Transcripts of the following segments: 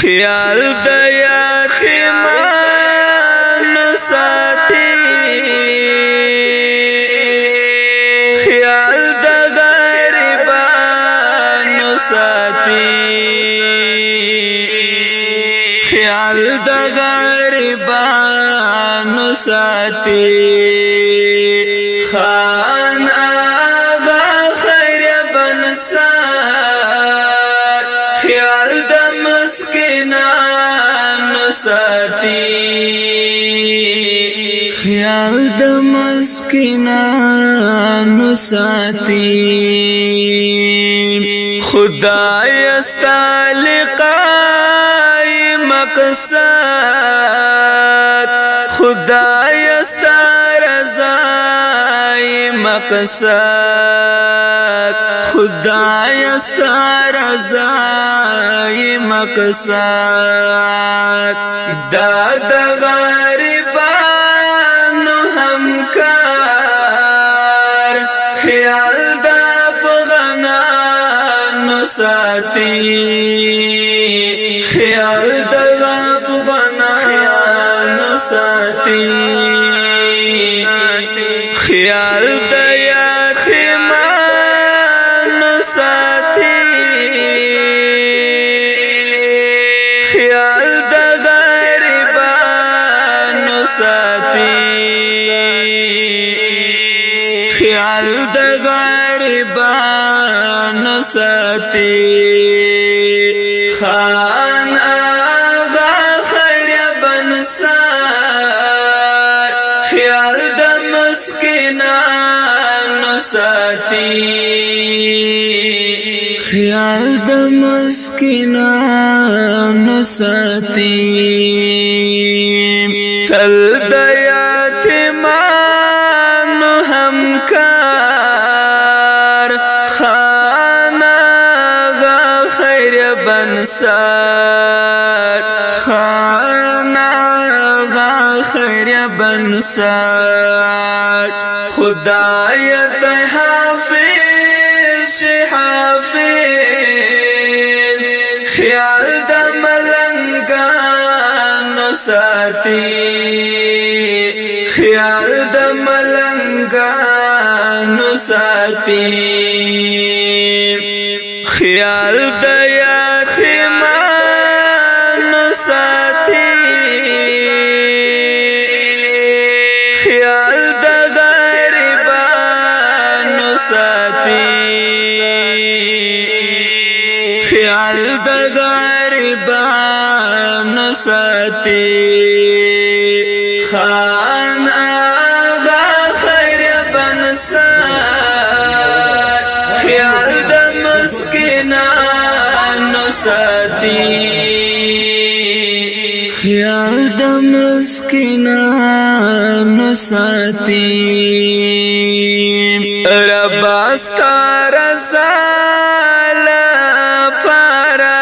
خیال د یتیمانو ساتي خیال د غریبانو ساتي خیال د غریبانو ساتي خان آغا خیر بنسار خیال د مسکینانو ساتي خیال د مسکینانو ساتي خدای استعلقای مقصد خدای استرزای مقصد خدای استرزای مقصد دا د غریبانو همکار خیال د افغانانو ساتي خیال د افغانانو ساتي خیال د یتیمانو ساتي خیال د غریبانو ساتي خیال د غریبانو ساتي خان آغا خیر بنسار خیال د مسکینانو ساتي خیال د مسکینانو ساتي تل د یتیمانو همکار خان آغا خیر بنسار خان آغا خیر بنسار خدای ته حافظ شي حافظ خیال د ملنګانو ساتي خیال د ملنګانو ساتي خیال د یتیمانو ساتي خیال د غریبانو ساتي خیال د غریبانو ساتي خان آغا خیر بنسار خیال د مسکینانو ساتي خیال د مسکینانو ساتي رب استار زال پارا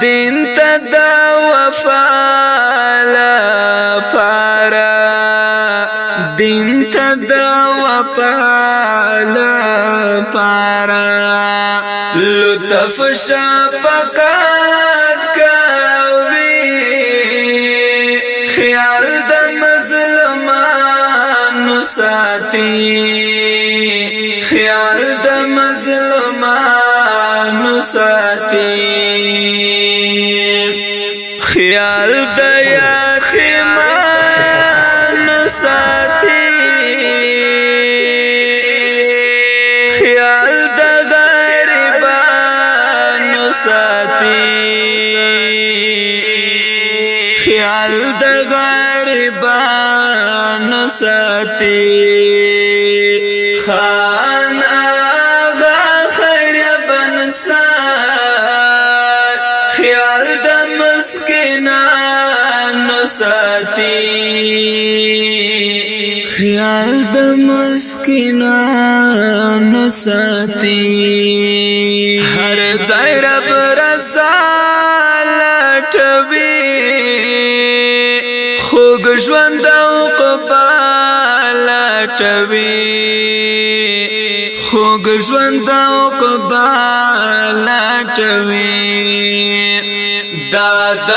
دین ته د وفا لپاره دین ته د وفا لپاره لطف شفقت کوي خیال د مظلومانو ساتي خیال د مظلومانو ساتي خیال د یتیمانو ساتي خیال د غریبانو ساتي خیال د غریبانو ساتي خان آغا خیر بنسار خیال د مسکینانو ساتي خیال د مسکینانو ساتي هر ځای رب رضا لټوي خوږ ژوند او قبال لټوي خو موږ ژوند عقبا لټوي دا د